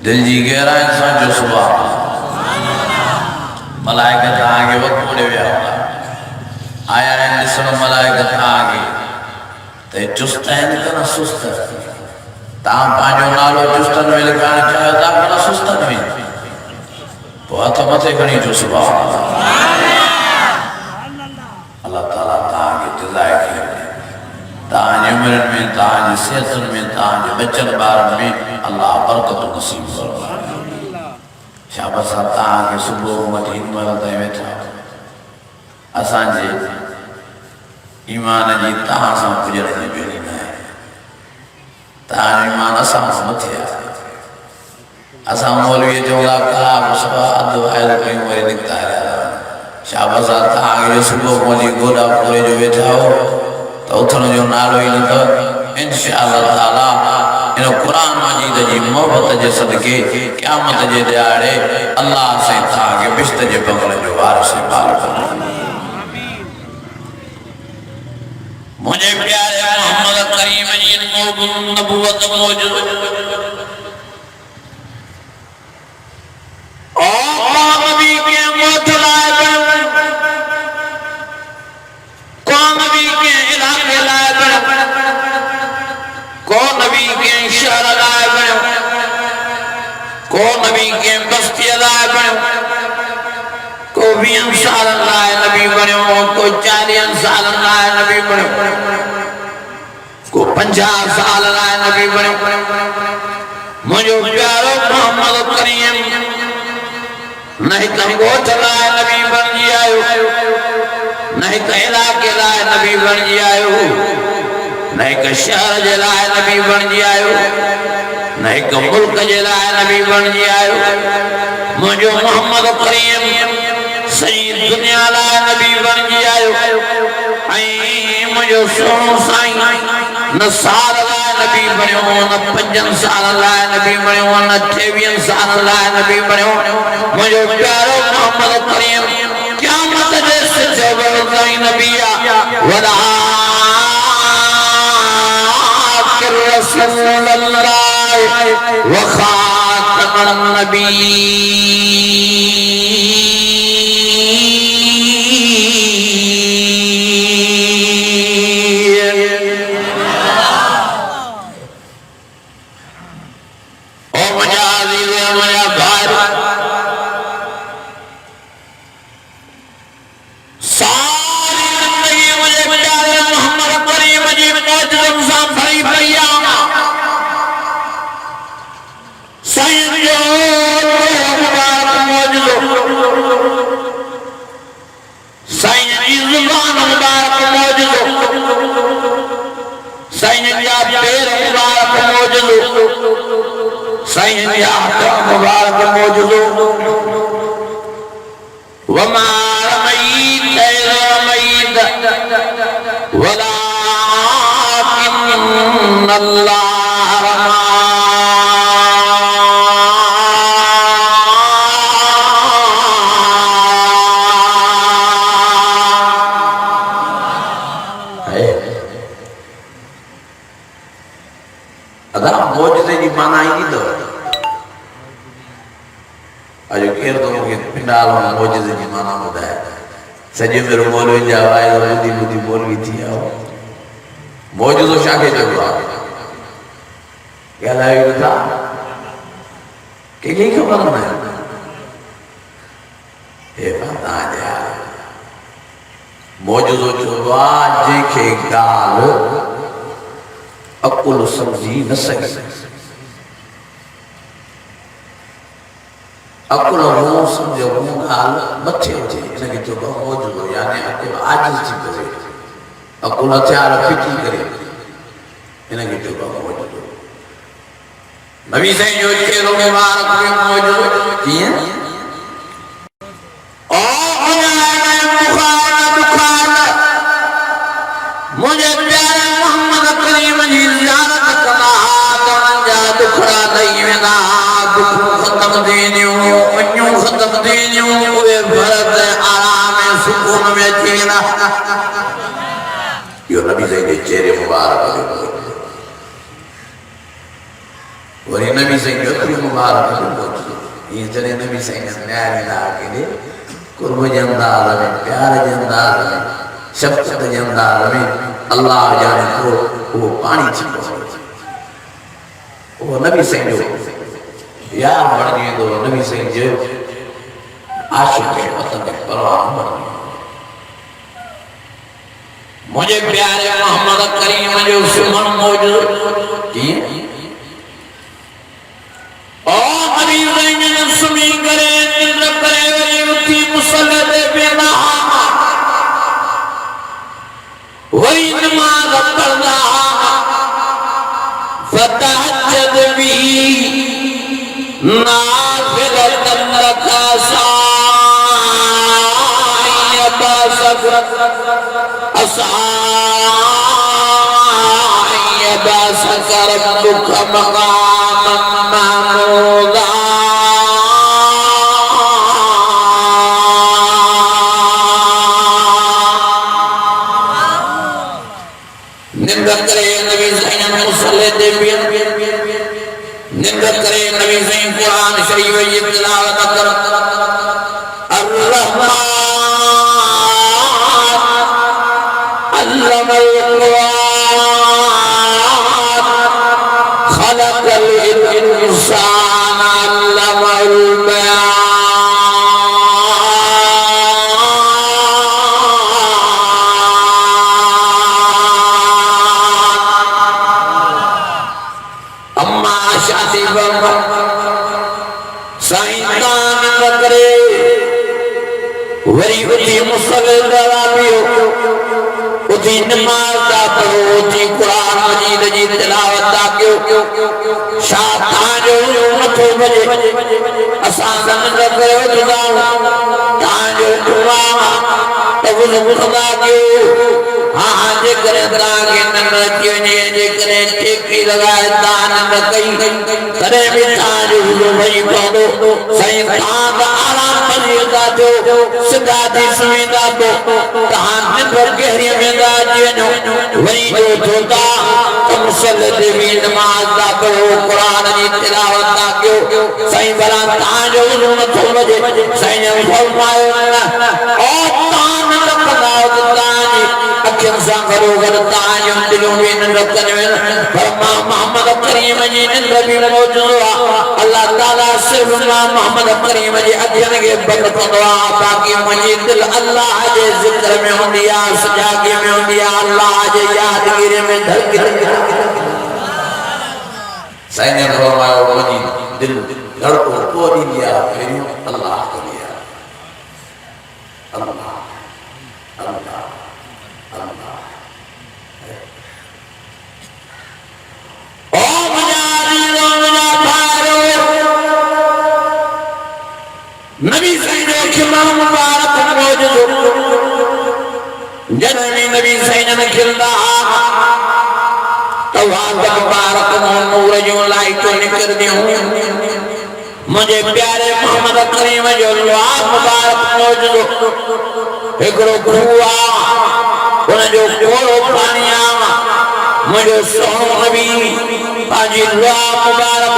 दिल जी गहराई सां जो सुबह मलाइकत आगे वक्त पड़े हुआ होगा आया है ॾिसण मलाइकत आगे ते चुस्त है ना सुस्त तां पांजो नालो चुस्तन में लिखाइण चाहियो था ना सुस्तन में तो हथ मथे खणी जो सुबह अल्लाह ताला तांगे दिलाए खे तांजी उम्रन में तांजी सेहतन में तांजे बच्चन ॿारन में अल्लाह बरकत नसीब फरमाए शाबाश तांगे सुबह वठी हिनमल ताईं वेठा असांजे ईमान जी तां सां पुॼण जी भेड़ी न आहे तांजो ईमान असां सां मथे आहे असां मौलवी चवंदा कला सभा अधु आयल कयूं वरी निकिता हलिया शाबाश तांगे सुबह पहुची गोॾा पूरे जो वेठा हो तो उथण जो नालो ही न अथव इंशाअल्लाह ताला इन कुरान मजीद जी मोहब्बत जे सदके क़यामत जे ॾियारे अल्लाह से तांगे बिश्त जे बगल जो वारिस पाल मुझे प्यारे मोहम्मद करीम जी नबूवत मौजूद ओ नबी के मोहतला कौन नबी के इलाके लाए बने कौन नबी के शहर लाए बने कौन नबी के बस्ती लाए बने को 20 साल लाए नबी बने को 40 साल लाए नबी बने को 50 साल लाए नबी बने मुझे प्यारो मोहम्मद करीम नहीं कंगो चलाए नबी बन आयो नहीं कहला के लाए नबी बन जी आयो नहीं का शहर जे लाए नबी बन जी आयो नहीं का मुल्क जे लाए नबी बन जी आयो मुझे मोहम्मद करीम सही दुनिया लाए नबी बन जी आयो आई मुझे सोनो साईं न साल लाए नबी बनियो न 5 साल लाए नबी बनियो न 23 साल लाए नबी बनियो मुझे प्यारो मोहम्मद करीम क़यामत जे सिलसिले में नबिया वला आखिर रसूल अल्लाह व खातमुन मुबारक मौजूद वमा रमईत रमईत वलाकिन अल्लाह रमा अदा मौजूदे जी माना ही तो अजो केर तो मुझे पिंडाल में मौजूदे जी माना बताया सजे मेरो मौलवी जावाए बुद्धि बुद्धि मौलवी थी आओ मौजूदो शाके जगवा क्या लाए था के खबर ना ए पता जा मौजूदो जगवा जे के गाल अकुल समझी न सके अकुल वो समझो वो गाल मथे होते इनके जो मौजूद हो यानी अकुल आजिज थी करे अकुल हथियार फिकी करे इनके जो मौजूद हो नबी साईं जो चेहरो में मुबारक मौजूद किए मुझे प्यारे मोहम्मद करीम जी ज़ियारत कला तवंजा दुखड़ा नहीं वेंदा दुख खत्म थींदियूं मन्यूं खत्म थींदियूं उहे भरत आराम ऐं सुकून में अची वेंदा इहो नबी साईं जे चेहरे मुबारक वरी नबी से जो मुबारक ये जने नबी से न्याय ना के लिए कुर्ब जंदाल में प्यार जंदाल में शफकत जंदाल में अल्लाह जाने को वो पानी छिपो वो नबी से जो यार बढ़ गए तो नबी से जो आशिक है वतन के परवाह बढ़ गए मुझे प्यारे मोहम्मद करीम जो सुमन मौजूद की ओ नबी ज़ैन सुमी करे निंद्र करे वरी उठी मुसल्ले दे बेना वरी नमाज पढ़ना फतहज्जद भी नाफिलतन लका सायबा सगरत असायबा सकरत दुख मकाम महमूदा निंदा करे नबी ज़ैन मुसल्ले दे निंदा करे नबी ज़ैन कुरान शरीफ ये तिलावत कर अर्रहमान अल्लमल कुरान खलकल इंसान अल्लमल बयान अम्मा शादी बम्मा साइंदान करे वरी उठी मुसल्ले दराबियो उठी नमाज दा पढ़ो उठी कुरान मजीद जी तिलावत दा कयो शाता जो मथो बजे असां समझ करे उठदाऊं तां जो दुआ तबुल खुदा कयो हाँ जे करे ताके नंद अची वञे जे करे ठेकी लगाए तां नंद कई तॾहिं बि तव्हांजो हुजो भई पवंदो साईं तव्हां त आराम मञींदा थियो सिधा थी सुम्हींदा पोइ तव्हां निंड गहरीअ वेंदा अची वञो वरी जो थोता त मुसल्ले ते बि नमाज़ था पढ़ो क़ुरान जी तिलावत था कयो साईं भला तव्हांजो हुजो नथो वॼे साईं फरमायो ओ तव्हां निंड कंदा आहियो त तव्हांजी अखियुनि सां गॾोगॾु तव्हांजूं दिलियूं बि निंड कनि पर मां मोहम्मद करीम जी निंड बि मौजूदु आहे अल्लाह ताला सिर्फ़ मां मोहम्मद करीम जे अखियुनि खे बंदि कंदो आहे बाक़ी मुंहिंजी दिलि अल्लाह जे ज़िक्र में हूंदी आहे सजागे में हूंदी आहे अल्लाह जे यादगिरी में धड़कंदी साईं ने फरमायो मुंहिंजी दिलि धड़को पोइ ॾींदी आहे पहिरियों अल्लाह कंदी आहे अल्लाह अल्लाह नबी सैन खिलना मुबारक मौजूद जननी नबी सैन खिलदा तवाद मुबारक नूर जो लाइटों निकलदियूं मुझे प्यारे मोहम्मद करीम जो लुआब मुबारक मौजूद हिकड़ो खुआ उन जो कोड़ो पानी आ मुझे सोनो नबी पाजी लुआब मुबारक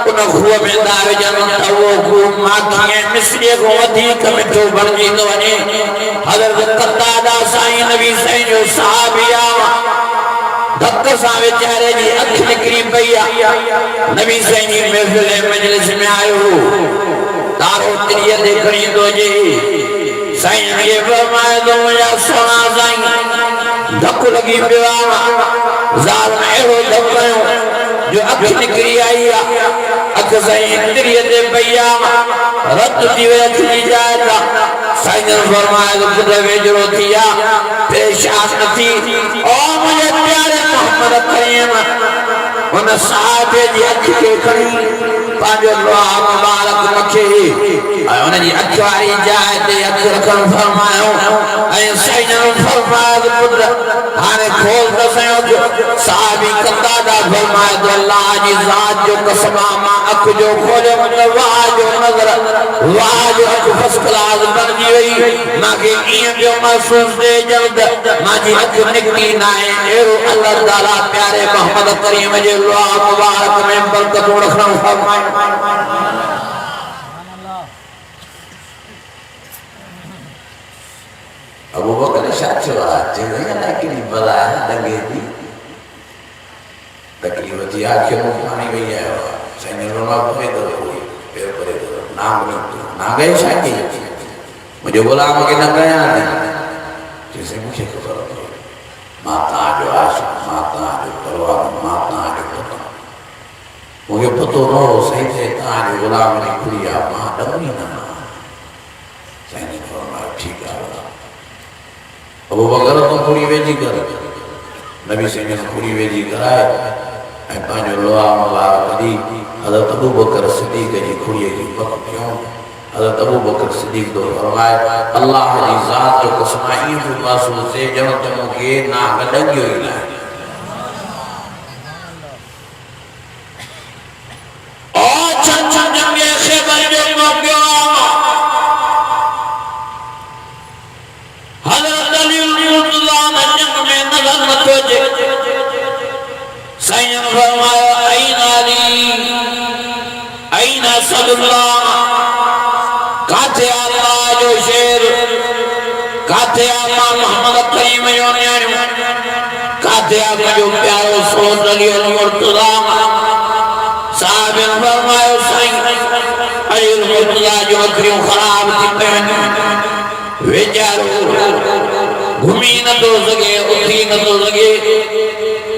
उन खुआ में दावे जनो वो खुआ माखियां मिस्री को अधिक मिठो बणजी तो वने हज़रत कत्तादा साईं नबी साईं जो सहाबिया धक सां वेचारे जी अख निकरी पई आ नबी साईं जी महफिल मजलिस में आयो तारो तिरिय देखणी तो जे साईं ने फरमाया तो मुझा सोना साईं धक लगी पियो ज़ाल में एड़ो धक जो अख निकरी आई अख साईं तिरिय ते पई रत थी वे अख जी जाए साईं ने फरमाया तो खुद वेजरो थिया पेशान थी ओ मुझे प्यारे मोहम्मद करीम उन साहब जी अख के खड़ी पांजो लुआ मुबारक मुबारक मखे ऐं उन जी अख वारी जाइ ते अख रखण फरमायो ऐं साईं फरमायो पुट हाणे खोल त सयो साहबी कंदा दा फरमायो अल्लाह जी ज़ात जो कसम मां अख जो खोलियो त वाह जो नज़र वाह जो अख फर्स्ट क्लास बणजी वई मांखे ईअं पियो महसूस थिए जल्द मांजी अख निकिती न आहे अहिड़ो अल्लाह ताला प्यारे मोहम्मद करीम जे दुआ मुबारक में बरकतूं रखण फरमायो अबू बकर शाचवा जंहिं हिकिड़ी बला दंगे थी तकलीफ़ थी आखिर में पानी वही आयो साईं रोना परे तो कोई पेर परे तो नाम ना गए शादी मुझे बोला मुझे न गया जैसे मुझे खबर थी माता जो आशा माता जो परवाह माता जो पता मुझे पतो न हो सही से ता जो बोला मेरी कुड़िया मां डमी ना साईं ने फरमाया ठीक है अबू बकर तो पूरी वेजी कर नबी से ने पूरी वेजी कराए ऐं पंहिंजो लोहा मुबारक दी हज़रत अबू बकर सिद्दीक़ जी खुड़ीअ जी पक क्यों हज़रत अबू बकर सिद्दीक़ तो फरमाए अल्लाह जी ज़ात जो कसम ईअं पियो महसूस थिए ॼण त मूंखे नाग ॾंगियो ई न आहे घुमी न तो सके उठी न तो सके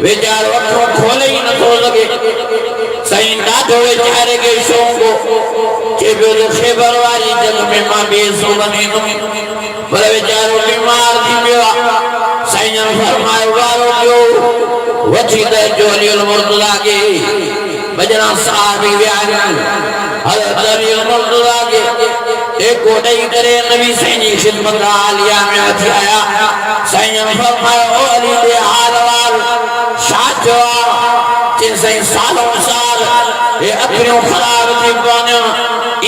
वेचारो अखों खोले ही न तो सके साईं ॾाढो वेचारे खे शौक़ के पियो त ख़ैबर वारी जग में मां बेसो वञे पर वेचारो बीमार थी पियो आहे साईं फरमायो वारो पियो वठी त जोलियुल मुर्तज़ा खे बजरा साहबी वियारियनि हज़रत जोलियुल मुर्तज़ा खे एको ॾेई करे नबी साईं जी ख़िदमत आलिया में वठी आया साईं फरमायो ओ अली दे हाल वाल छा थियो आहे चई साईं सालों साल हे अखियूं ख़राब थी पवनि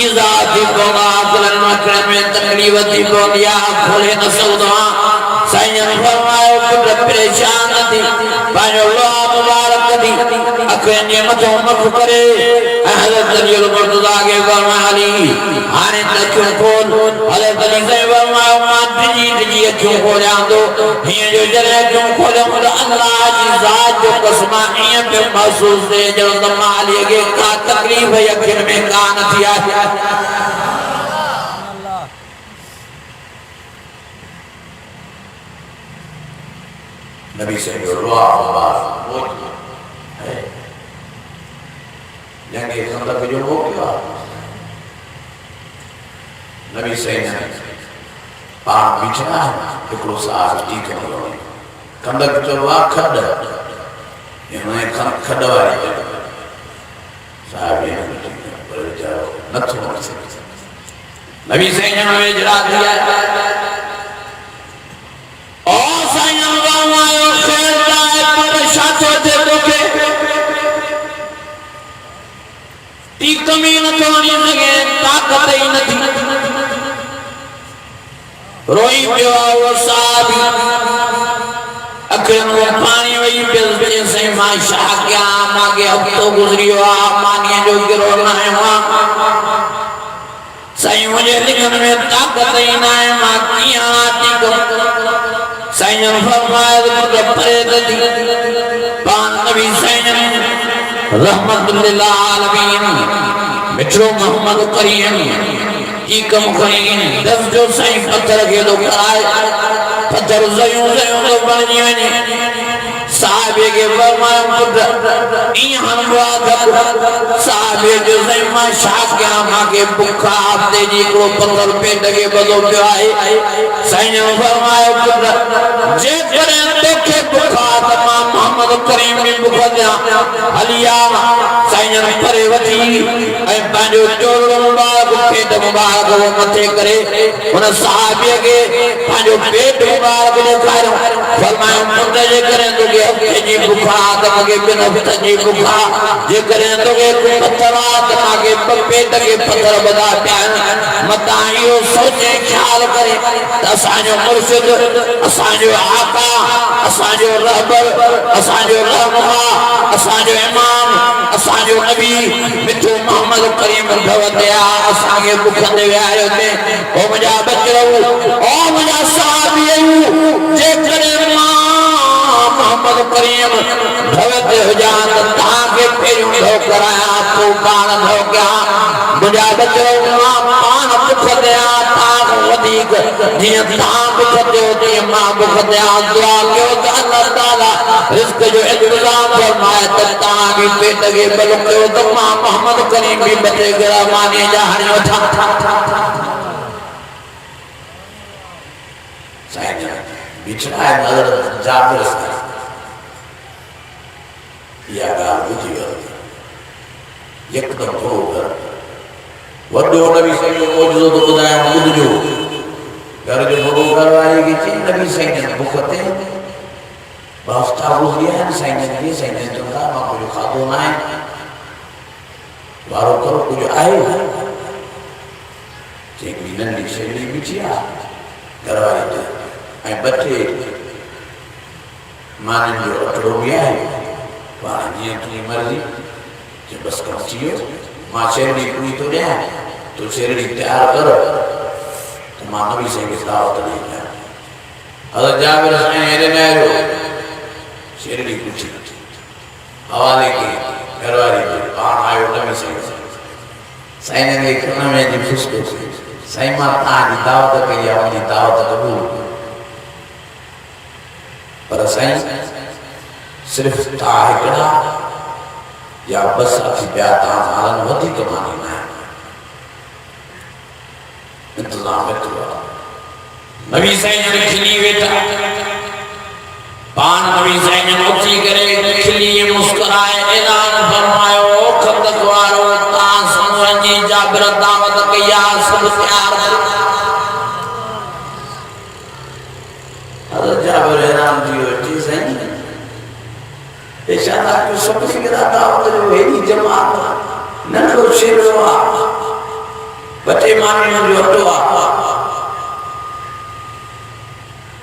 ईज़ा थी पवंदा अकुलनि मकड़नि में तकलीफ़ थी पवंदी आहे खोले न सघंदो आहियां साईं फरमायो पुट परेशान न थी पंहिंजो लोहा मुबारक दी अखियुनि जे मथां मख करे ऐं हज़रत जोलियुल मुर्तज़ा खे फरमायो अली हाणे अखियूं खोल हज़रत अली साईं फरमायो मां डिॼी अखियूं खोलियां थो हीअं जो जॾहिं अखियूं खोलियमि त अल्लाह जी ज़ात जो कसम ईअं पियो महसूस थिए ॼण त मां अलीअ खे का तकलीफ़ अखियुनि में कान थी आहे नबी साईं जो दुआ मुबारक है जंगे खंदक जो मौक़ो नबी साईं पाण बीठा हिकिड़ो साहब ठीक है खंदक चयो आहे खड हिन खड वारी साहब पर वीचारो नथो वञी सघे नबी साईं में वेझड़ा थी आया ओ साईं फरमायो ख़ैर लाइ पर छा थो थिए तोखे टीक में नथो वञी सघे ताक़त ई नथी रोई पियो आहे उहो साहबी अखियुनि में पाणी वही पियो साईं मां छा कयां मांखे हफ़्तो गुज़रियो आहे मानीअ जो गिरो न आयो आहे साईं मुंहिंजे लिखण में ताक़त ई न आहे मां कीअं टीक साईं फरमायो त परे त थी पाण नबी साईं रहमत लिल आलमीन मिठो मोहम्मद करीम की कम खणी दस जो साईं पत्थर खे थो कराए पत्थर ज़यूं ज़यूं थो बणिजी वञे साहिब खे फरमायो पुट ईअं हणबो आहे साहिब जो साईं मां छा कयां मांखे बुख आहे हफ़्ते जी हिकिड़ो पत्थर पेट खे ॿधो पियो आहे साईं फरमायो पुट जेकॾहिं तोखे बुख आहे त मां मोहम्मद करीम जी बुख वञा हलिया साईं परे वठी ऐं पंहिंजो चोलो मुबारक पेट मुबारक वो मथे करे उन सहाबीअ खे पंहिंजो पेट मुबारक ॾेखारियो फरमायो पुट जे करे तोखे हफ़्ते जी बुखा त मूंखे ॿिनि हफ़्तनि जी बुखा जेकॾहिं तोखे पथर आहे त मूंखे पेट खे पथर ॿधा पिया आहिनि मतां इहो सोचे ख़्याल करे त असांजो मुर्शिद असांजो आका असांजो रहबर असांजो रहनुमा असांजो इमाम असांजो नबी मिठो मोहम्मद करीम भवदया असांखे बुखंदे विहारियो ते ओ मुंहिंजा बचड़ो ओ मुंहिंजा साहिब जेकॾहिं मोहम्मद करीम भवदे हुजां त तव्हांखे पहिरियों धो करायां तूं पाण धो कयां मुंहिंजा बचड़ो मां पाण बुखंदे आहियां वधीक जीअं तव्हां बुखंदे हो तीअं मां बुखंदे आहियां दुआ कयो त अल्लाह ताला रिज़्क़ जो इंतज़ाम फरमाए त तव्हां बि पेट खे भलो कयो त मां मोहम्मद करीम बि ॿ टे गिरा मानी जा हणी वठां साईं बिछड़ा नज़र जाबिर इहा ॻाल्हि ॿुधी वई यकदमि थोरो वॾो नबी साईं जो मौजूदो तो ॿुधायां ॿुधजो घर जो वॾो घरवारी खे चई नबी साईं बुख ते हफ़्ता गुज़री विया आहिनि साईं खे साईं चवंदा मां कुझु खाधो न आहे वारो करो कुझु आहे चई हिकिड़ी नंढी शेरड़ी बीठी आहे घरवारी ते ऐं ॿ टे मानियुनि जो अटड़ो बि आहे पाण जीअं तुंहिंजी मर्ज़ी चई बसि कमु थी वियो मां शेरड़ी पूरी तो ॾियां तूं शेरड़ी तैयार कर तो मां नबी साईं खे दावत ॾेई ॾियां हज़रत जाबिर साईं हेॾे न आयो शेरड़ी पूछी हवाले के घरवारी खे पाण आयो नबी साईं खे कन में जी खुशबू साईं मां तव्हांजी दावत कई आहे मुंहिंजी दावत क़बूल पर साईं सिर्फ़ तव्हां हिकिड़ा या बस अची पिया तव्हां हालनि वधीक मानी न आहे इंतज़ाम एतिरो आहे नबी साईं जन खिली वेठा पाण नबी साईं जन उथी करे खिली मुस्कुराए ऐलान फरमायो खंदक वारो तव्हां संगनि जी जाबिर दावत कई आहे सभु तयार हज़रत जाबिर हैरान थी वियो जी साईं इशारा को सब खे दावत जो हेॾी जमात नंढो शेरो आहे ॿ टे माण्हुनि जो अटो आहे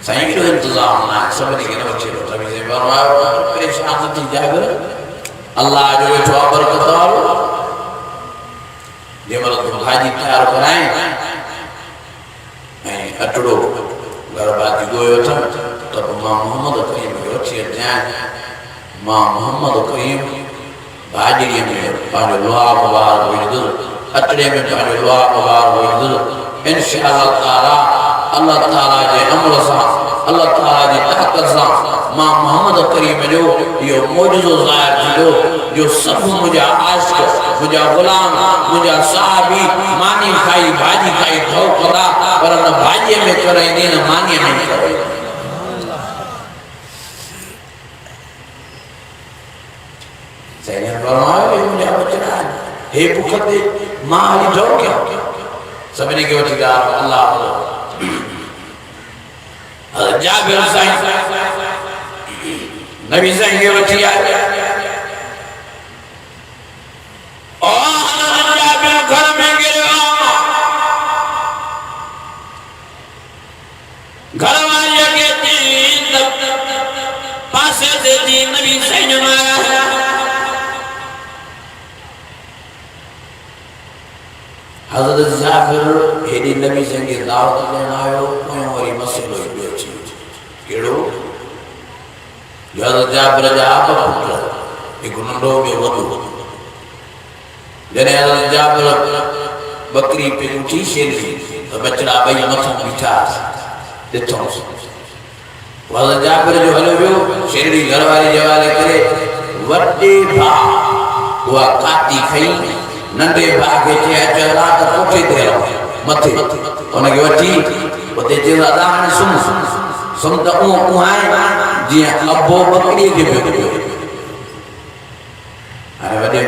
साईं एॾो इंतज़ाम न आहे सभिनी खे न वठी नबी साईं फरमायो परेशान न थी जाबिर अल्लाह जो वेठो आहे बरकत वारो जंहिंमहिल तूं भाॼी तयारु कराए ऐं अटड़ो घर भाॼी ॻोए वठनि त पोइ मां मोहम्मद करीम खे वठी अचां मां मोहम्मद करीम भाॼीअ में पंहिंजो लोहा मुबारक विझंदुसि अटड़े में पंहिंजो लोहा मुबारक विझंदुसि इंशाअल्लाह ताला अल्लाह ताला जे अमल सां अल्लाह ताला जी ताक़त सां मां मोहम्मद करीम जो इहो मौजूदो ज़ाहिर थींदो जो सभु मुंहिंजा आशिक़ मुंहिंजा ग़ुलाम मुंहिंजा साहिबी मानी खाई भाॼी खाई धो कंदा पर न भाॼीअ में कराईंदी न मानीअ में कराईंदी साईं फरमायो मुंहिंजा बचड़ा हे बुख ते मां हली धो कयां सभिनी खे वठी ॻाल्हि अल्लाह जाबिर साईं नबी साईं खे वठी आया जाबिर घर में गिरियो घर वारीअ खे पासे ते जी नबी साईं आया हज़रत जाबिर हेॾी नबी साईं खे दावत ॾियण आयो पोयों वरी मसइलो ई ॿियो अची कहिड़ो हज़रत जाबिर जा ॿ पुट हिकु नंढो ॿियो वॾो जॾहिं हज़रत जाबिर बकरी पे उठी शेरड़ी त बचड़ा ॿई मथां बीठा ॾिठोसि हज़रत जाबिर जो हलियो वियो शेरड़ी घरवारी जे हवाले करे वॾे भाउ उहा काती खई नंढे भाउ खे चई अचो राति कोठे ते मथे उनखे वठी उते चयो अदा हाणे सुम्ह त उहो कुहाए जीअं अबो बकरीअ खे पियो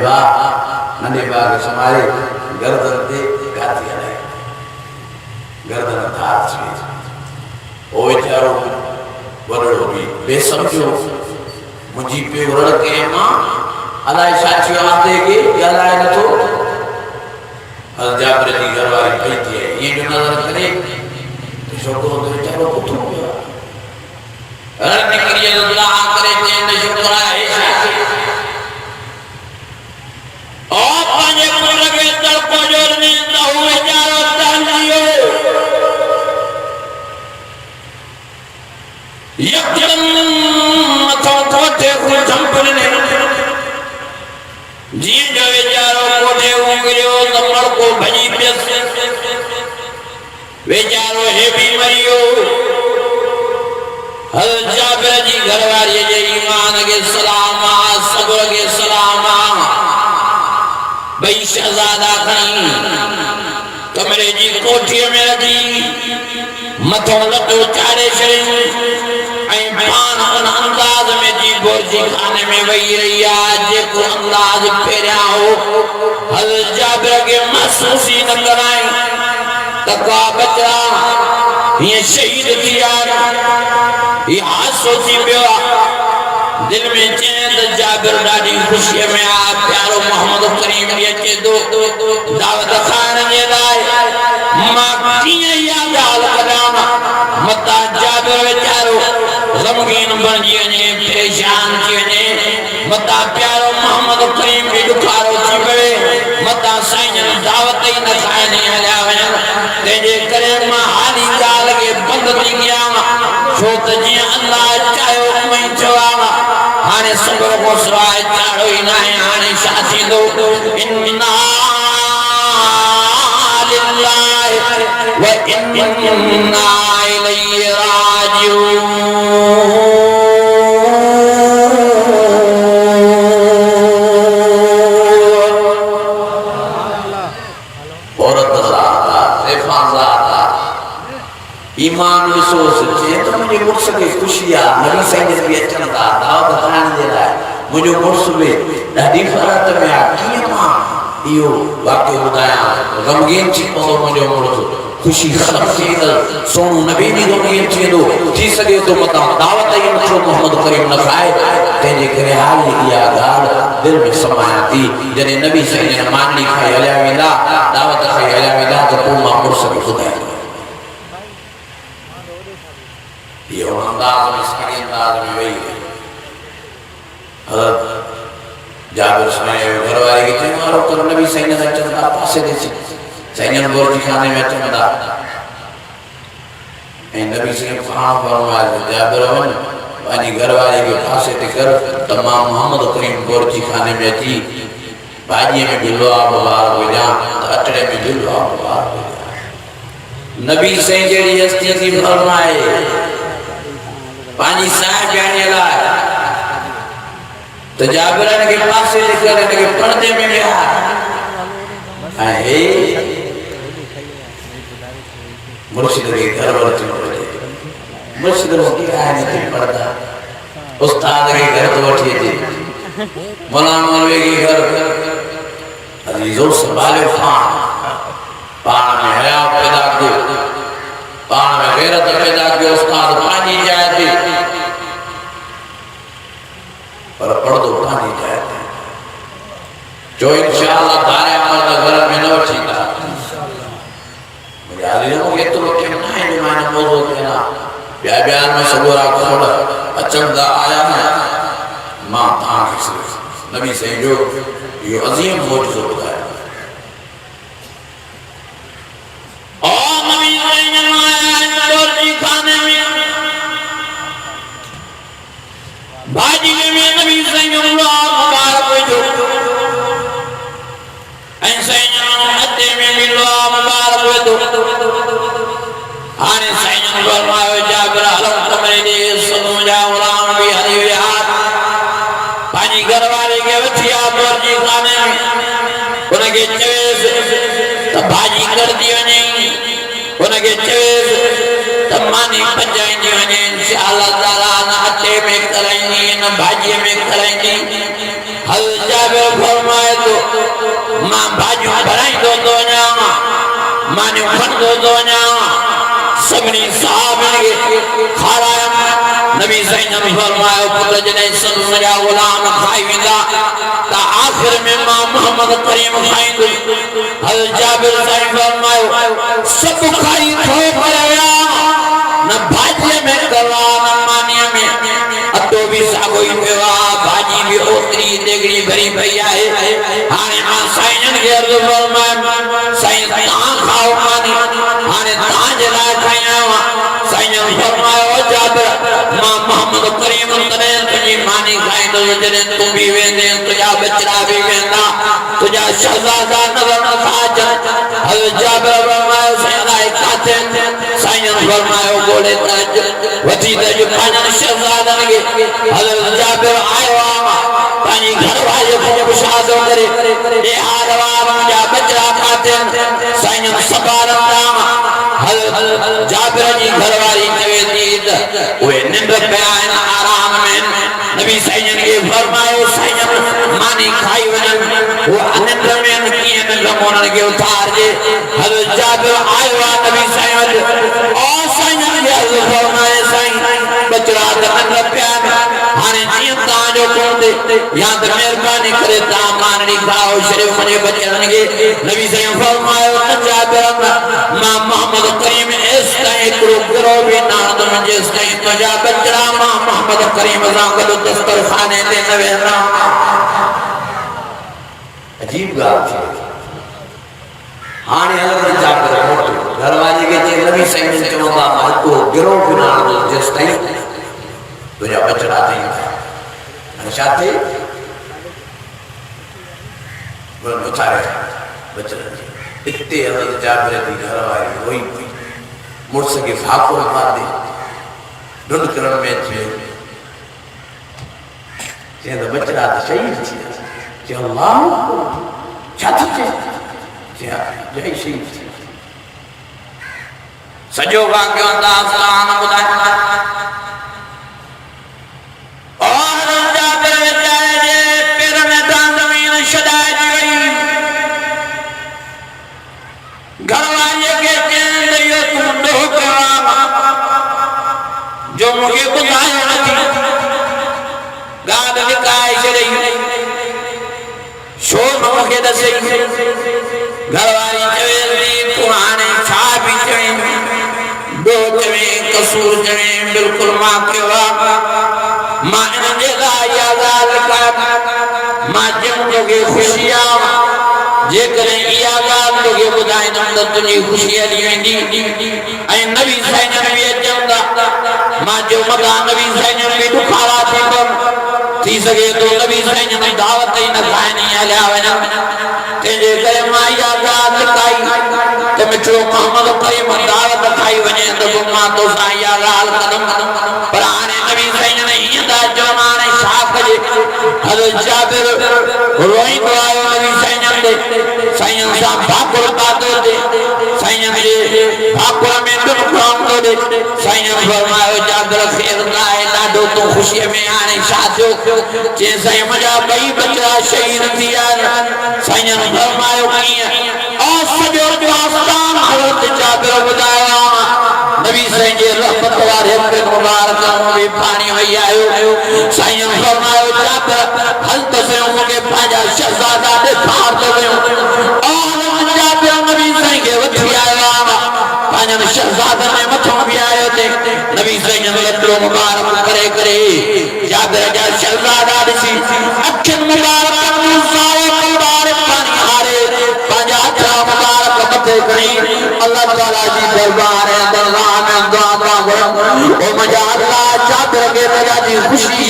नंढे भाउ खे संभाले गर्दन ते गाती हलाए गर्दन धार थी ओ वीचारो वॾो बि बेसमझो मुंहिंजी पियो रड़ कयईं मां अलाए छा थियो आंदे खे ॻाल्हाए नथो जाबिर जी घरवारी पई थी ईअं जो नज़र करे छोकिरो त वीचारो पुठो पियो रड़ निकिरी दुआ करे चईं छोकिरा ओ पंहिंजे पुट खे तड़को जोड़नी त हू वीचारो तंगियो यकदम मथो कोठे को झंपड़ने जी जो वीचारो कोठे उंगरियो त मड़को भॼी पियसि वीचारो हे बि मरियो हल जाबिर जी घरवारी जे ईमान के सलाम सब्र के सलाम भई शहजादा खणी कमरे जी कोठीअ में रखी मथो लटो चाड़े छॾियो ऐं पाण उन अंदाज़ में जी बुर्जी खाने में वही रही आहे जेको अंदाज़ पहिरियां हो हल जाबिर खे महसूस ई न कराई त का बचड़ा हीअं शहीद थी विया हीअ हादसो थी पियो आहे दिल में चए त जाबिर ॾाढी ख़ुशीअ में आहे प्यारो मोहम्मद करीम बि अचे थो दावत खाइण जे लाइ मां कीअं इहा ॻाल्हि कढां मतां जाबिर वीचारो ग़मगीन बणिजी वञे परेशान थी वञे मतां प्यारो मोहम्मद करीम बि ॾुखारो थी पवे मतां साईं दावत ई न खाइणी हलिया वञनि तंहिंजे करे मां हाली ॻाल्हि खे बंदि थी कयां छो त जीअं अल्लाह चाहियो उअं ई थियो आहे हाणे सब्र को सवाइ चाढ़ो ई न आहे हाणे छा थींदो इन्ना लिल्लाहि व इन्ना इलैहि राजिऊन ईमान विश्वास चए तो मुझे मुर्स के खुशी आ नबी साईं भी अचन था दावत खाइण जे लाइ मुझो मुर्स भी ॾाढी फरत में आ कीअं मां इहो वाक़ियो ॿुधायां ग़मगीन थी पवंदो मुझो मुर्स खुशी ख़त्म थी वेंदो सोनू नबी भी ग़मगीन थी वेंदो थी सघे तो मतां दावत ई नथो मोहम्मद करीम न खाए तंहिंजे करे हाली इहा ॻाल्हि दिलि में समायां थी जॾहिं नबी साईं जन मानी खाई हलिया वेंदा दावत खाई हलिया वेंदा त पोइ मां मुर्स खे ॿुधाईंदो ये अंदाज में सारी अंदाज में वही हज़रत जाबिर साईं घरवारी के चयो मारो कर नबी साईं ने चंदा पासे दे साईं बोरजी खाने में चंदा ए नबी साईं फरमाया जाबिर वन वानी घरवारी के पासे ते कर तमाम मोहम्मद करीम बोरजी खाने में अची भाजी में बिलो बार हो जा अटड़े में बिलो बार हो जा नबी साईं जेड़ी हस्ती थी फरमाए पानी साहिब जाने लाइ त जाबिर के पासे कर के पर्दे में विया ऐं मुर्शिद के घर वरती मुर्शिद रोटी आए नहीं पर्दा उस्ताद के घर तो वठी थी मौलाना मौलवी के घर अजीजो संभाले पाण में हया पैदा कयो पाण में गैरत पैदा कयो उस्ताद पानी जाए थी पर पर्दो पानी जाए थी जो इंशाअल्लाह धारे मर्द घर में न वठींदा मुझे आलिमो के तो के ना है माने मौजू केना बयान में सगोरा खोड़ अचन दा आया है मां ता नबी साईं जो ये अजीम मौजूद बताया भाजी में नबी साईं मुबारक जो ऐं साईं अते में मिलो मुबारक जो हाणे साईं फरमायो जाबिर हलम कमरे दे सुनो जा गुलाम भी हली विया पंहिंजी घरवारी के वठी आ बोरजी खाने में उनके चवेस त भाजी कर दी वञे उनके चवेस त मानी पंजाईंदी वञे इंशाअल्लाह ताला न अटे में कराईंदी न भाॼीअ में कराईंदी हज़रत जाबिर फरमाए तो मां भाजियूं भराईंदो थो वञां मानियूं खणंदो थो वञां सभिनी सहाबनि खे खारायमि नबी साईं जन फरमायो पुट जॾहिं सभु मुंहिंजा ग़ुलाम खाई वेंदा त आख़िर में मां मोहम्मद करीम खाईंदुसि हज़रत जाबिर साईं फरमायो सभु खाई थो पर न भाॼीअ में कला न मानीअ में अटो भी साॻो ई पियो आहे भाॼी बि ओतिरी देगड़ी भरी पई आहे हाणे मां साईं खे अर्ज़ु फरमायमि साईं तव्हां खाओ मानी हाणे तव्हांजे लाइ खणी आयो आहियां साईं फरमायो जाबिर मां मोहम्मद करीम तॾहिं तुंहिंजी मानी खाईंदुसि जॾहिं तूं बि वेंदे तुंहिंजा बचड़ा बि वेंदा तुंहिंजा शहज़ादा नज़र नथा अचनि हज़रत जाबिर फरमायो साईं अलाए किथे साईं फरमायो ॻोल्हे त वठी त अॼु पंहिंजनि शहज़ादनि खे हज़रत जाबिर आयो आहे पंहिंजी घरवारीअ खे पुछादो करे हे हाल वार मुंहिंजा बचड़ा किथे साईं सबारंदा हज़रत जाबिर जी घरवारी चवे थी त उहे निंड पिया आहिनि आराम में नबी साईं खे फरमायो साईं मानी खाई वञनि उहे निंड में कीअं निंड उन्हनि खे उथारिजे हज़रत जाबिर आयो आहे नबी साईं वटि ओ साईं खे फरमाए साईं बचड़ा त निंड पिया आहिनि हाणे जीअं तव्हांजो कोन्हे या त महिरबानी करे तव्हां मानी खाओ छॾियो मुंहिंजे बचड़नि खे नबी साईं फरमायो न जाबिर मां मोहम्मद करीम एस ताईं हिकिड़ो गिरोह बि न आणंदुमि जेसि ताईं तुंहिंजा बचड़ा मां मोहम्मद करीम सां गॾु दस्तरखाने ते न वेंदा अजीब ॻाल्हि थी हाणे हज़रत जाबिर मोटियो घरवारी खे चई नबी साईं चवंदा मां हिकिड़ो गिरोह बि न आणंदुसि जेसि ताईं तुंहिंजा बचड़ा अथई हाणे छा थिए उथारे बचड़नि खे इते हज़रत जाबिर जी घरवारी रोई पई मुड़ुस खे फाको पाते ढुंढ करण में अची वई चई त बचड़ा त शहीद थी विया चई अल्लाह छा थी चए चई जय शहीद थी सॼो वाक़ियो दास्तान ॿुधाए जो मुझे बुलाया नथी गाद निकाय छॾई छो न मूंखे दसे घरवारी चवे थी तूं हाणे छा बि चवे ॿियो चवे कसूर चवे बिल्कुलु मां कयो आहे मां इन जे लाइ इहा ॻाल्हि कयां मां चयुमि तोखे ख़ुशी आहे जेकॾहिं इहा ॻाल्हि तोखे ॿुधाईंदुमि त तुंहिंजी ख़ुशी हली वेंदी ऐं नबी साईं बि चवंदा मां जो मथां नबी साईं बि ॾुखारा थी सघे थो नबी साईं जी दावत ई न खाइणी हलिया वञनि तंहिंजे करे मां इहा ॻाल्हि लिकाई त मिठो मोहम्मद करीम दावत खाई वञे त पोइ मां तोसां इहा ॻाल्हि कंदुमि पर हाणे नबी साईं हीअं था चवनि हाणे छा कजे हज़रत जाबिर रोईंदो आयो नबी साईं ते साईं सां भाकुर पातो ॾे साईं जे भाकुर में ॾुध खणंदो ॾे साईं फरमायो जाबिर ख़ैर न आहे ॾाढो तूं ख़ुशीअ में हाणे छा थियो चई साईं मुंहिंजा ॿई बचड़ा शहीद थी विया साईं फरमायो कीअं सॼो दास्तान हज़रत जाबिर ॿुधायो नबी साईं जे रहमत वारे हक़ मुबारक में पाणी वही आयो साईं फरमायो जाबिर हल त सयो मूंखे पंहिंजा शहज़ादा ॾेखार थो वियो जाबिर नबी साईं खे वठी आयो पंहिंजनि शहज़ादनि में मथां बि आयो ते नबी साईं लटो मुबारक करे करे जाबिर जा शहज़ादा ॾिसी अखियुनि मुबारक पाणी हारे पंहिंजा हथ मुबारक मथे खणी अल्लाह ताला जी दरबार दरगाह में दुआ घुरऊं ओ मुंहिंजा अल्लाह जाबिर खे ॾाढी ख़ुशी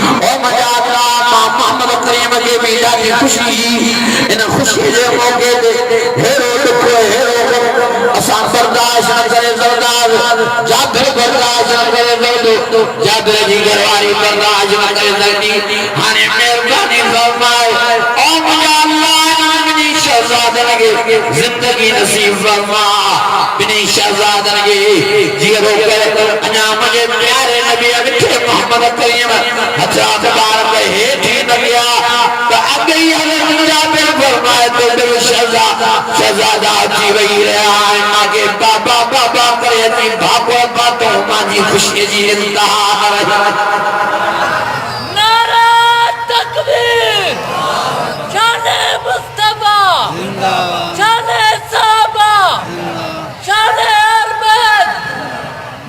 ओ मुंहिंजा अल्लाह मां मोहम्मद करीम खे बि ॾाढी ख़ुशी इन ख़ुशी जे मौक़े ते हेरो ॾुख हेरो असां बर्दाश्त न करे सरदार जाबिर बर्दाश्त न करे सघंदो जाबिर जी घरवारी बर्दाश्त न करे सघंदी हाणे महिरबानी फरमाए ओ मुंहिंजा अल्लाह मुंहिंजी शहज़ादनि खे ज़िंदगी नसीब फरमा ॿिन्ही शहज़ादनि खे जीअरो करे अञा मुंहिंजे प्यारे नबी मिठे मोहम्मद करीम हथ मुबारक हेठि न विया गई हज़रत जाबिर फरमाए तो दिल शहजादा थी वही रहा है मां के बाबा बाबा करे थी भागो बातों मां जी खुशी जी इंतहा नारा तकबीर शाने मुस्तफा शाने साहबा शाने अरबद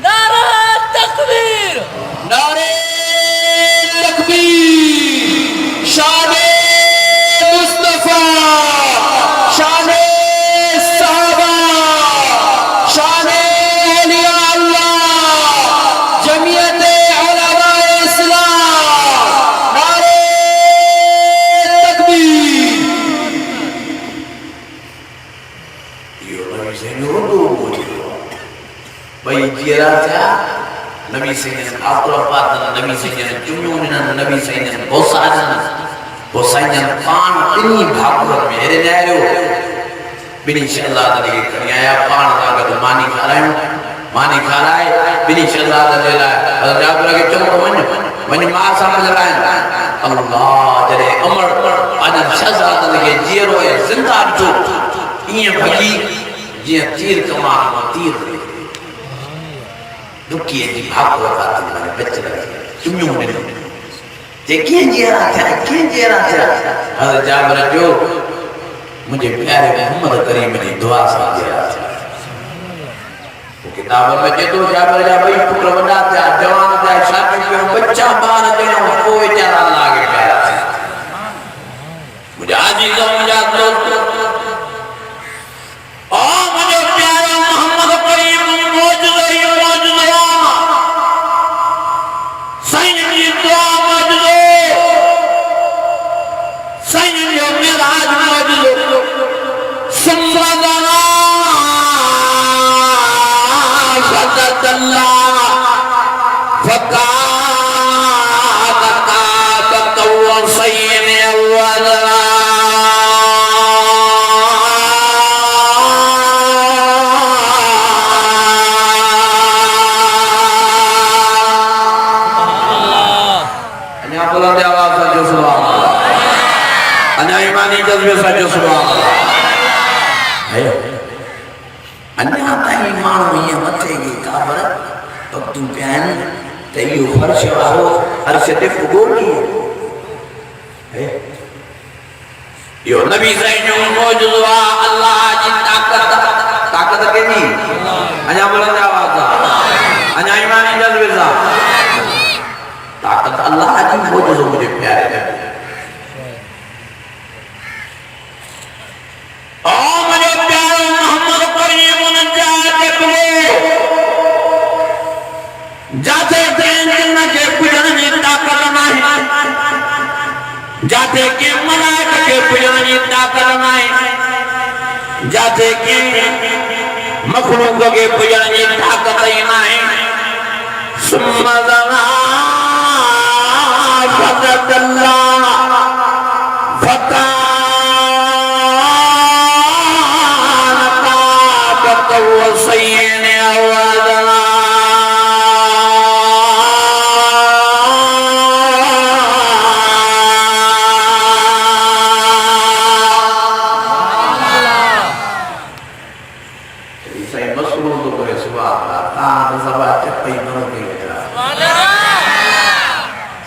नारा तकबीर नारे तकबीर शाने मुस्तफा शाने साहबा शाने औलिया अल्लाह जमीयत उलमा इस्लाम नारे तकबीर यो नबी से नुरो भाई जिया था नबी सैयद अब्दुल्लाह नबी सैयद जुमून नबी सैयद बोसाजन पान इन्हीं भागवत में हेरे नायो बिनी शल्लाह दे करिया पान लागत मानी खाराए बिनी शल्लाह दे ला जाबर के चमको मन मां समझ लाए अल्लाह जरे अमर अजन शहजाद के जीरो है जिंदा जो ये भगी जे तीर कमान तीर दुखी जी भागवत आती माने बच्चे चुम्यूं ने जे के जेरा था हज़रत जाबिर जो मुझे प्यारे मोहम्मद करीम ने दुआ सा दिया वो किताब में जे तो जाबिर जा भाई पुत्र वडा था जवान था शादी के बच्चा बार देनो कोई चारा लागे प्यारा मुझे आज ही तो मुझे दोस्त ओ मुझे प्यारा मोहम्मद करीम मौजूद यो नबी सैयद मौजूद वा अल्लाह जी ताकत के नी अजा बुलंद आवाज अजा ईमानी जज्बे सा ताकत अल्लाह जी मौजूद मुझे प्यारे ओ मुझे प्यारे मोहम्मद करीम ने जाते न के पुजन में ताकत नहीं जाते के मलाइका के पुजन में ताकत नहीं जाते के मखलूक के पुजन में ताकत नहीं सुम्मा ज़ना फतल्लाह फतानका वसयन अवदना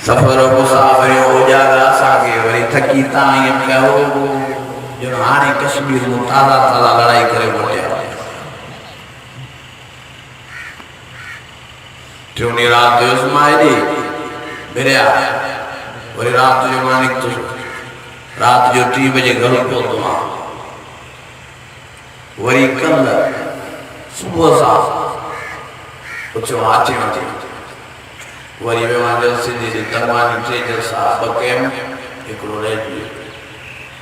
सफर मुसाफिर हो जागा सागे वरी थकी ताई कहो जो हाने कश्मीर में ताला लड़ाई करे मोटिया ट्यूनी रात जो समाइली मेरे वरी रात जो मानिक तो रात जो 3 बजे घर को तो वरी कल सुबह सा कुछ आचे वरी में वाले से जी तमानी ट्रेजर साहब बकेम एकरो रेडी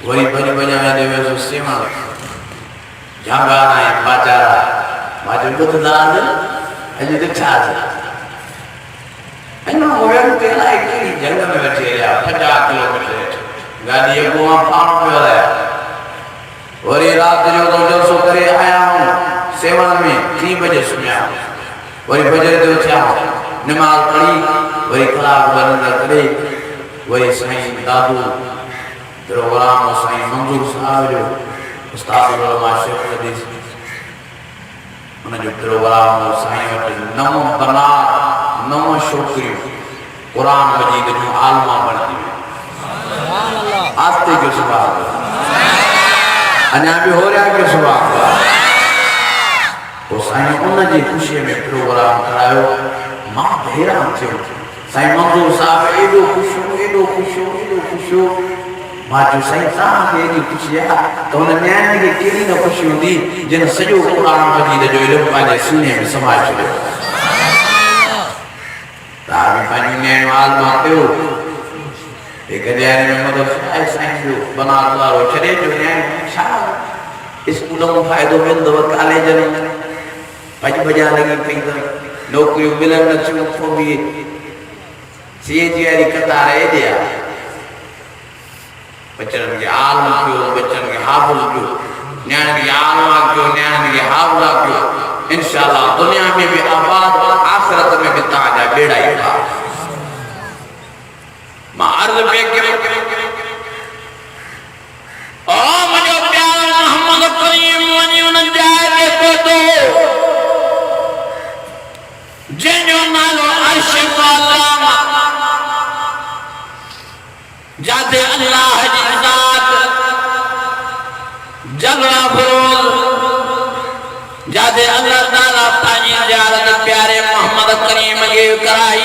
वरी बने बजाए देवे सो सीमा जागा ना बाजारा माजे बुत दाल अजे ते छाज अनो होया के लाइक जंगल में बैठे या 50 किलोमीटर गाड़ी को पाण में वाला वरी रात जो तो सो करे आया हूं सेवन में 3 बजे सुम्या वरी बजे तो उठा नमाज पढ़ी वही खलाक बंद करे वही साईं दादू प्रोग्राम साईं मंजूर साहब जो उस्ताद उलमा शेख हदीस उन जो प्रोग्राम साईं वटि नव बना नव छोकिरियूं कुरान मजीद जूं आलमा बणजी वियूं आस्ते जो सुभाग अञा बि हो रहा के सुभाग तो साईं उन जी ख़ुशीअ में प्रोग्राम करायो मां हैरान थियो साईं मंजूर साहब एॾो ख़ुशि हो मां चयो साईं तव्हांखे एॾी ख़ुशी आहे त हुन न्याणे खे कहिड़ी न ख़ुशी हूंदी जिन सॼो क़ुरान मजीद जो इल्मु पंहिंजे सीने में समाए छॾियो तव्हां बि पंहिंजो न्याणो आलमा कयो हिक न्याणे में मदद आहे साईं जो बनारस वारो छॾे जो न्याणे छा स्कूल में फ़ाइदो मिलंदव कॉलेज में भॼ भॼा लॻी पई अथव नौकरियूं मिलनि नथियूं पोइ बि सीए जी वारी कतार हेॾे आहे बच्चन के आलम कयो बच्चन के हाफ़िज़ कयो न्याणे खे आलमा कयो न्याणे खे हाफ़िज़ा कयो इंशाअल्लाह दुनिया में भी आबाद आखिरत में भी तव्हांजा बेड़ा ई पार मां अर्ज़ पे कयो ओ मुंहिंजो प्यारो मोहम्मद करीम वञी उन जाइ ते पहुतो जंहिंजो नालो अर्श वाला जाते अल्लाह जी ज़ात जलवा फरोज़ जाते अल्लाह ताला पंहिंजी ज़ियारत प्यारे मोहम्मद करीम खे कराई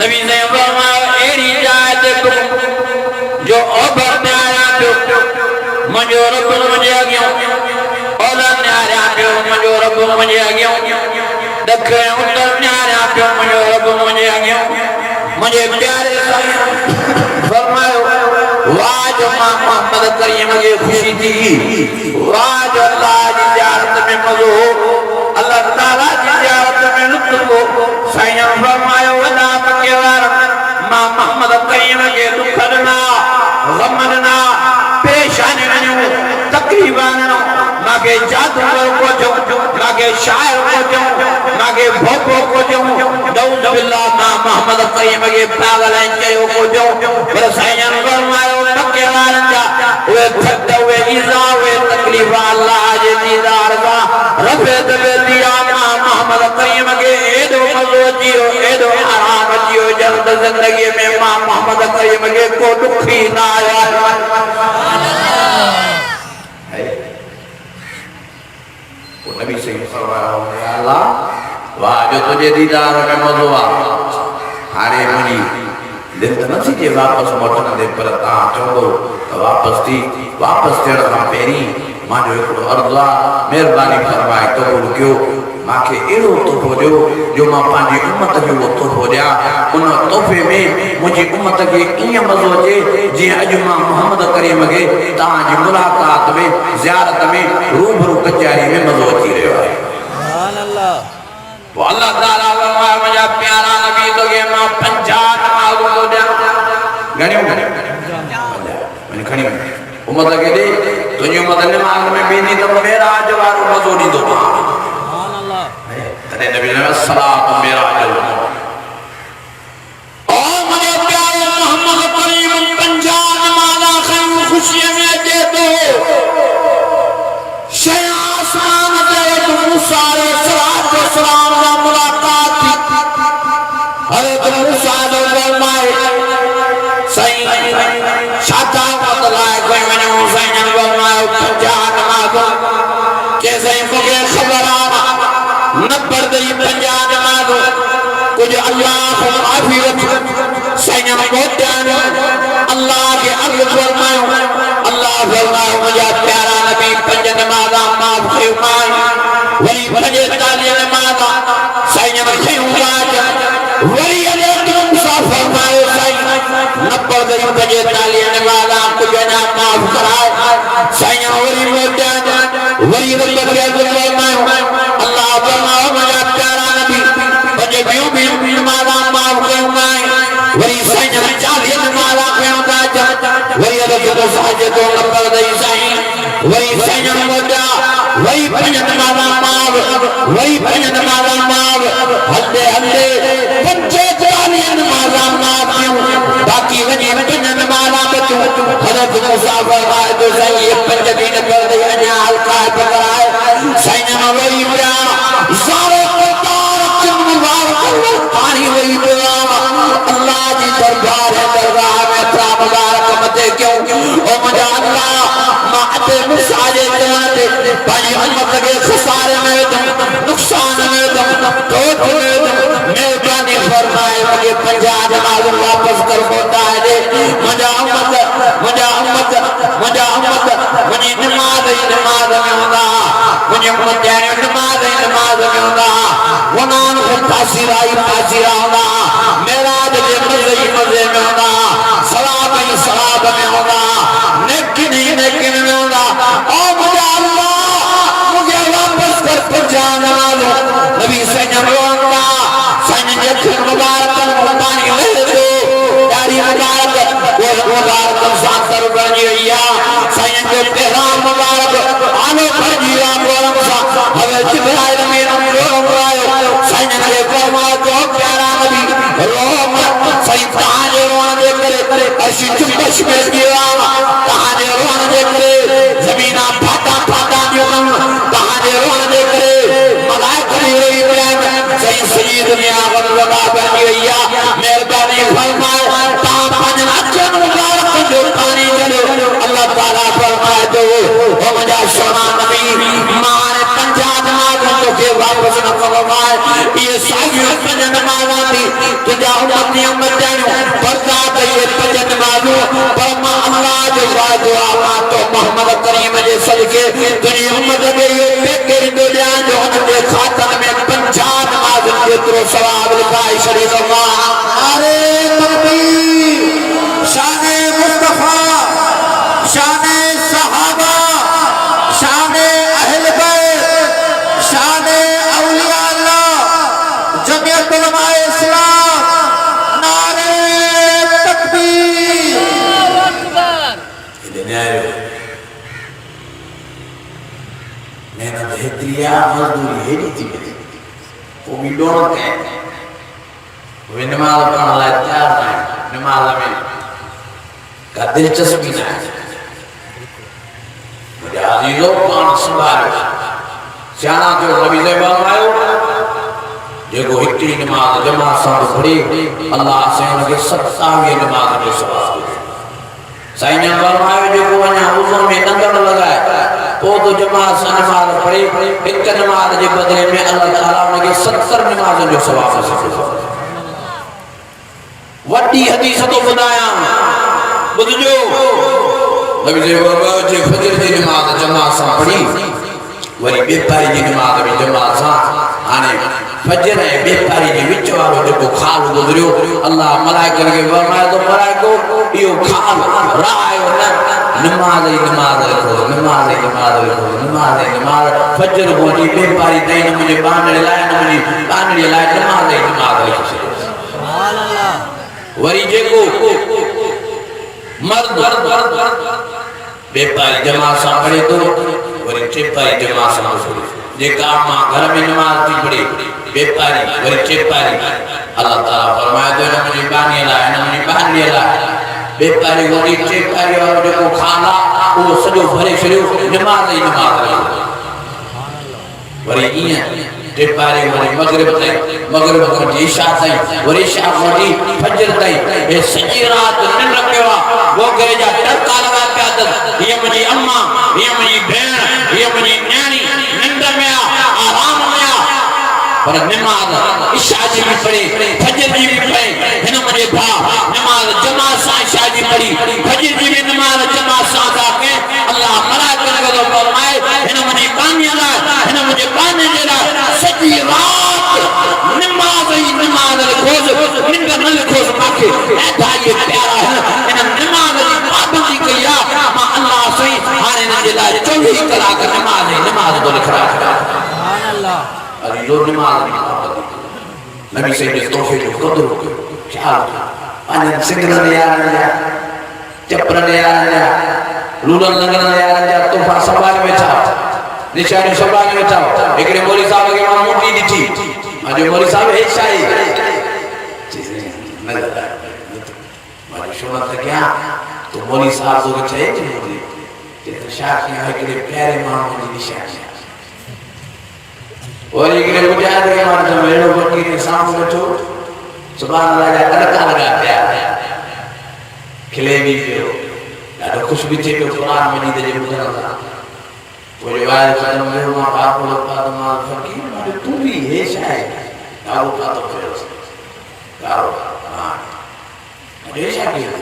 नबी ने फरमायो अहिड़ी जाइ ते जो ओभर न्यारा पियो मुंहिंजो रब मुंहिंजे अॻियां ओलह न्यारा पियो मुंहिंजो रब मुंहिंजे अॻियां ॾखण उत्तर न्यारा पियो मुंहिंजो रब मुंहिंजे अॻियां मुझे प्यारे साईं फरमायो वाह जो मां मोहम्मद करीम खे ख़ुशी थी वाह जो अल्लाह जी ज़ियारत में मज़ो अल्लाह ताला जी ज़ियारत में लुत्फ़ हो साईं फरमायो वॾा मके वारा मां मोहम्मद करीम खे दुख ॾिना ग़म ॾिना परेशानी ॾिनियूं तकलीफ़ ॾिनूं मांखे जादूगर को चऊं मांखे शाइर को चऊं मांखे भोपो को चऊं नऊज़ बिल्लाह मां मोहम्मद करीम खे पागल ऐं चयो को चऊं पर साईं फरमायो मके वारनि जा उहे थक उहे ईज़ा उहे तकलीफ़ अल्लाह जे दीदार सां रफ़े दॿे दिया मां मोहम्मद करीम खे एॾो मज़ो अची वियो एॾो आराम अची वियो जल्द ज़िंदगीअ में मां मोहम्मद करीम खे को दुख ई न आयो नबी से फरमायो या अल्लाह वाह जो तुझे दीदार में मज़ो आ हाणे मुंहिंजी दिलि त नथी थिए वापसि मोटंदे पर तव्हां चवंदो त वापसि थियण खां पहिरीं मुंहिंजो हिकिड़ो अर्ज़ु आहे महिरबानी फरमाए क़बूल कयो मूंखे अहिड़ो तोहफ़ो ॾियो जो मां पंहिंजी उम्मत खे उहो तोहफ़ो ॾियां उन तोहफ़े में मुंहिंजी उम्मत खे ईअं मज़ो अचे जीअं अॼु मां मोहम्मद करीम खे तव्हांजी मुलाक़ात में ज़ियारत में रूबरू कचहरी में मज़ो अची रहियो आहे अल्लाह ताला फरमायो मुंहिंजा प्यारा नबी तोखे मां 50 नमाज़ूं थो ॾियां घणियूं खणी उम्मत खे ॾे तुंहिंजी उम्मत नमाज़ में वेंदी त मेराज वारो मज़ो ॾींदो तॾहिं नबी ने सलात मेराज ओ मुंहिंजो प्यारो मोहम्मद करीम 50 नमाज़ां खयूं ख़ुशीअ में अचे थो शइ आसमान ते मूसा अलैहिस्सलाम सां मुलाक़ात थी हज़रत मूसा जो फरमाए साईं छा था बतलाए कोई वञो साईं फरमायो 50 नमाज़ूं के साईं मूंखे ख़बर आहे न पढ़ंदई 50 नमाज़ूं कुझु अल्लाह माफ़ी वठी साईं मोटियां अल्लाह खे अॻु फरमायो अल्लाह फरमायो मुंहिंजा प्यारा नबी 5 नमाज़ां माफ़ कयूं वरी 45 नमाज़ां साईं खयूं वरी मूसा फरमायो साईं न पढ़ंदई 45 नमाज़ां कुझु अञा माफ़ कराओ साईं वरी मोटियां वरी रब खे अॻु फरमायो अल्लाह फरमायो मुंहिंजा प्यारा नबी 5 ॿियूं नमाज़ां माफ़ कयूं वरी साईं 40 नमाज़ां कयूं वरी रब साजिदो न पढ़ंदई साईं वरी साईं मोटिया वरी 5 नमाज़ां माफ़ वरी 5 नमाज़ां माफ़ हलदे 45 नमाज़ां माफ़ कयूं बाक़ी वञी 5 नमाज़ां बचियूं हज़रत मूसा फरमाए तो सही ये पंजाबी ने कर दिया ना हल्का पकड़ाए सही ना वही बुरा सारे कतार चिंगार कर पानी वही बुरा अल्लाह जी दरबार है दरगाह में तेरा मुबारक मत क्यों ओ मुझे अल्लाह माते मुसाजे जाते भाई उम्मत के खसारे में तुम नुकसान में तुम टोट में तुम मेहरबानी फरमाए मुझे पंजाब मालूम वापस कर होता है दे मुझे नमाज में होगा मुझे नमाज में होगा वनान फांसी होगा मेरा मजे में होगा सलाब में होगा नेकी में होगा और मुझे अल्लाह मुझे वापस कर पंजाब नमाज नबी सैयद रोंगा सैयद मुबारक पानी ले दो यारी मुबारक सातर बनिया सैयद के पेहरान मुबारक आलो फजीरा गोरम सा हवे जिब्राइल में रोयो सैयद के फरमा तो प्यारा नबी रोम सैयद ताज रोन दे करे अर्शी चुंबश में दिया ताज रोन दे करे जमीना फाटा दियों ताज रोन दे करे मलाइका रे इब्राहिम सैयद में आगर लगा बनिया मेहरबानी फरमाए ता पंज अचन मुबारक जो पानी चलो अल्लाह ताला फरमाए दो ओ मजा सोना नबी मारे पंजाब नमाज़ों के वापस न फरमाए ये सारी पंज नमाज़ों दी तुझा उम्मत जानो पर्दा दे ये पंज नमाज़ों फरमा अल्लाह जो वादो आवा तो मोहम्मद करीम जे सदके तुझी उम्मत दे ये पेके दुनिया जो उनके खातन में पंजाब नमाज़ों के तो सवाब लिखाई शरीफ अल्लाह अरे तकबीर शाने मुस्तफा शाने सहाबा शाने अहल बैत शाने औलिया अल्लाह जमीयत उलमाए इस्लाम नारे तकबीर अल्लाहु अकबर मेहनत हेतिया मजदूरी हेड़ी थी वो भी लोड़ के वे नमाज पढ़ने लायक तैयार नहीं नमाज में का दिलचस्पी नहीं मुझे अजीजों पान संभालो सियाना जो नबी से फरमायो जेको हिकड़ी नमाज जमात सां पढ़ी अल्लाह से उनके 27 नमाज जो सवाब दे साईं ने फरमायो जेको वना उज़ो में नंदन लगाए तो जमात सां नमाज पढ़ी एक नमाज के बदले में अल्लाह ताला उनके 70 नमाज़ों जो सवाब दे वड्डी हदीस तो बुधाया बुझो नबी जे फरमायो जे फजर जी नमाज जमात सां पढ़ी वरी बेपारी जी नमाज भी जमात सां हाने फजर ऐं बेपारी जे विच वारो जेको खाल गुज़रियो अल्लाह मलाइकनि खे फरमायो तो मलाइको इहो खाल रायो न नमाज रखो नमाज फजर पहुंची बेपारी ताईं न मुंहिंजे बानड़े लाइ न मुंहिंजी बानड़ीअ लाइ नमाज रखी छॾियो सुभान अल्लाह वरी जेको मर्द बेपारी जमात सां पढ़े तो वरी चेपारी जमात सां पढ़े जेका मां घर में नमाज थी पढ़े बेपारी वरी चेपारी अल्लाह ताला फरमाए तो न मुंहिंजी बानीअ लाइ न मुंहिंजी बानड़ीअ लाइ बेपारी वरी चेपारी वारो जेको खाला उहो सॼो भरे छॾियो नमाज ई नमाज वरी ईअं बेपारी वरी मगरिब खां इशा ताईं वरी इशा खां फजर ताईं हे सॼी राति निंड पियो आहे गोगरे जा टका लॻा पिया अथसि हीअ मुंहिंजी अम्मा हीअ मुंहिंजी भेण हीअ मुंहिंजी न्याणी निंड में आहे आराम में आहे पर नमाज इशा जी भी पढ़े फजर जी भी पढ़े हिन मुंहिंजे भाउ नमाज जमात सां इशा जी पढ़ी फजर जी भी नमाज जमात सां था के अल्लाह मलाइकनि खे फरमाए हिन मुंहिंजी बानीअ लाइ हिन मुंहिंजे बाने जे लाइ सॼी राति नमाज लिखोसि निंड न लिखोसि मूंखे एॾा इहे प्यारा हिन नमाज जी पाबंदी कई आहे मां अल्लाह साईं हाणे हिन जे लाइ 24 कलाक नमाज थो लिखायां सुभान अल्लाह अरे जो नमाज की पाबंदी नबी सही ने तोहफे जो कदर ख्याल पांच सिंगरन यारन जा चपरन यारन जा लूलन लंगरन यारन जा तोहफा संभाल वेठा निशानी संभाल वेठा एकड़े मौली साहब के मां मोटी ॾिठी अॼु मौली साहब हे छाई मां शुरू त कयां तो मौली साहब तो चए मुझे तो शाखी है कि प्यारे मानो जी निशानी और एक ने बुझा दे मार तो मेरे बकी ने सामने बैठो सुभान अल्लाह जा तड़का लगा दिया खिले भी पियो ॾाढो खुश भी थे पियो कुरान मजीद जे ॿुधण सां पोइ रिवायत खत्म कयो मां बाप पातो मां फकीर मां तू भी हे छा आहे कारो पातो पियो कारो हां हे छा कयो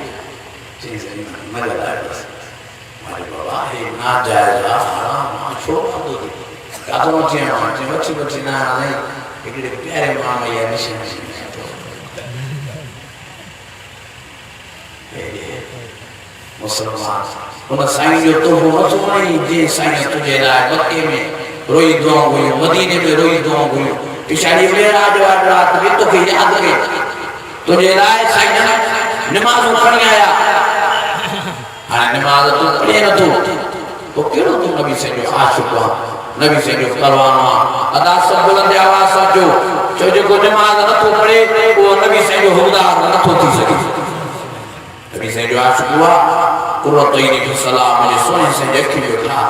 चीज़ मजा आया बस मारे बाबा हे ना जायज़ हराम छो पातो कातो थिया मां बची ना आए हिकिड़े प्यारे मां या निशानी मुसलमान उन साईं जो तो मज़ो नहीं जे साईं तुझे लाइ मक्के में रोई दुआ हुई मदीने में रोई दुआ हुई पिछाड़ी मेराज वाली रात में तो के याद के तुझे लाइ साईं नमाज पढ़ी आया हां नमाज तो पढ़े न तो केड़ो तू नबी से जो आशिक हुआ नबी से जो परवाना अदा सब बुलंद आवाज सां जो जो नमाज न तो पढ़े वो नबी से जो हुदार न तो थी सके नबी से जो आशिक हुआ कुर्रतैनी फी सलाम मुझे सोने से देखी जो था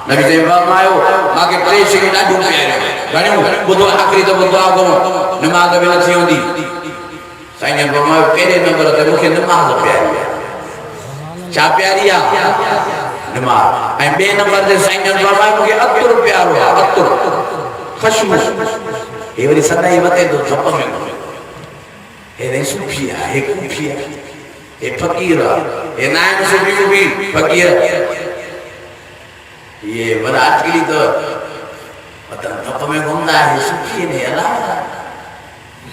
नबी से फरमायो माके परेश के ॾाढो प्यारो घणो बुधो आखिरी तो दुआ करो नमाज में न थी होंदी साईं ने फरमायो पहले नंबर ते मुखे नमाज प्यारी छा प्यारी आ नमाज ऐं बे नंबर ते साईं ने फरमायो मुखे अतुर प्यारो आ अतुर खुशबू हे वरी सदाई वते तो झप में हे रे सूफी आ हे कूफी आ ये फकीर ये नायन से भी फकीर ये बरात के लिए तो पता नप में घूमता है सुखी ने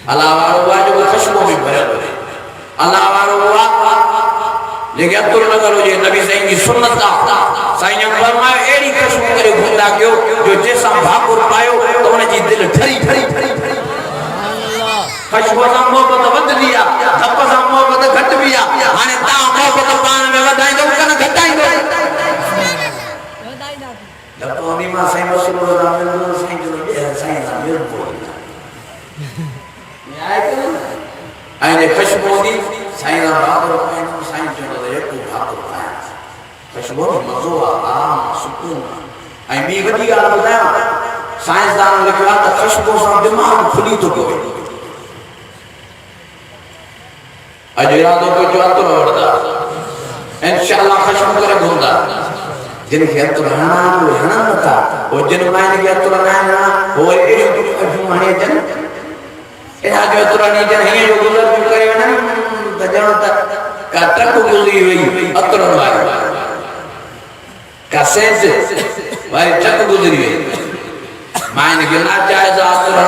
अलावा हुआ जो खुशबू में भरे हुए अलावा हुआ लेकिन अब्दुल नगर हो जे नबी साईं की सुन्नत का साईं ने फरमाया एड़ी खुशबू करे घुंदा कयो जो जैसा भाकुर पायो तो उन जी दिल ठरी ठरी ठरी खुशबू सां मोहब्बत वधदी आ धप सां मोहब्बत घट भी आ हाने ता मोहब्बत पान में वधाइंदो कन घटाइंदो धप ओनी मां साईं मसलो राम साईं जो साईं सां मिल बोल आए तो आने खुशबू दी साईं रा भाकुर पाइन साईं जो एक भाकुर पाइन खुशबू मज़ो आराम सुकून ऐं ॿी वॾी ॻाल्हि ॿुधायां साइंसदान लिखियो आहे त खुशबू सां दिमाग़ खुली थो पवे अज इरादो को जो अतुर वरदा इंशाअल्लाह खुशबू करे घुमदा जिन के अतुर हणा नथा वो जिन मायने के अतुर ना वो एड़ी खुशबू हणे जन एड़ा जो अतुर नहीं जन हे जो गुजर करे वना तजण तक का ट्रक गुजरी हुई अतुर वाली का सेंस वाली ट्रक गुजरी हुई मायने के ना जायज अतुर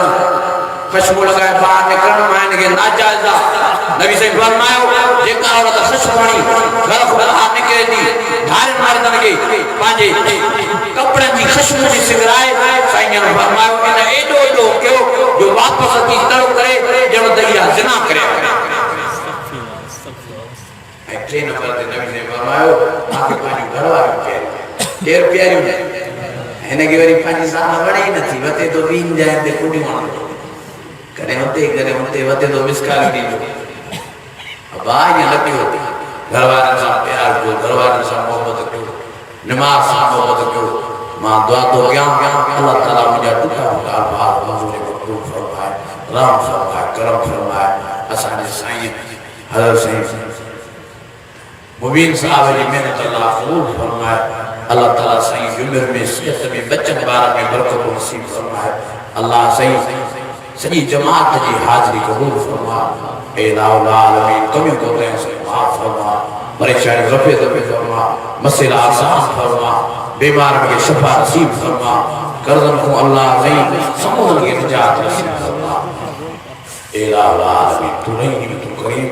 खुशबू लगाए बाहर निकलण मायने के ना जायज नबी से फरमायो जेका औरत खुशबूणी घर बाहर निकरे थी धारे मर्दन के पांजे कपड़े की खुशबू दी सिगराए साईं ने फरमायो इन एडो एडो कयो जो वापस की तड़ करे जब दरिया जिना करे ऐ ट्रेन नंबर ते नबी ने फरमायो आके पानी घरवारी केर प्यारी हिन के वरी पानी साह वणे न थी वते तो बीन जाए ते कुडी वण करे होते वते तो मिसकाल दी भाई ये लगी होती घरवाले से प्यार को घरवाले से मोहब्बत को नमाज से मोहब्बत को मां दुआ तो क्या अल्लाह ताला मुझे टुका टुका बात मंजूर को फरमाए राम फरमाए करम फरमाए असाने साईं हज़रत साईं मुबीन साहब जी मेहनत अल्लाह कबूल फरमाए अल्लाह ताला साईं उम्र में सेहत में बच्चन बार में बरकत नसीब फरमाए अल्लाह साईं सभी जमात की हाजिरी कबूल फरमाए ए लाउलामीन कमियों को तय से माफ फरमा परेशानी रफे दफे फरमा मसला आसान फरमा बीमार के शिफा नसीब फरमा कर्जन को अल्लाह नहीं समूह के निजात नसीब फरमा ए लाउलामीन तू नहीं तू करीम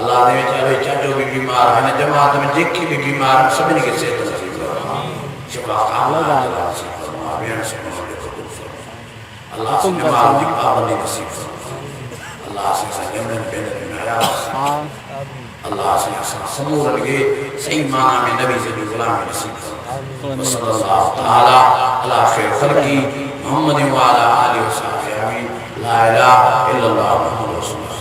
अल्लाह ने चाहे चाचो भी बीमार है जमात में जेकी भी बीमार सभी के सेहत नसीब फरमा शिफा अल्लाह नसीब फरमा बेन से अल्लाह से नमाज की पाबंदी नसीब अल्लाह से जन्नत बेन मेरा अल्लाह से समूह लगे सही माना में नबी से गुलाम नसीब सल्लल्लाहु ताला अला खैर खल्की मोहम्मद व अला आलिहि व सल्लम ला इलाहा इल्लल्लाह मुहम्मदुर रसूलुल्लाह।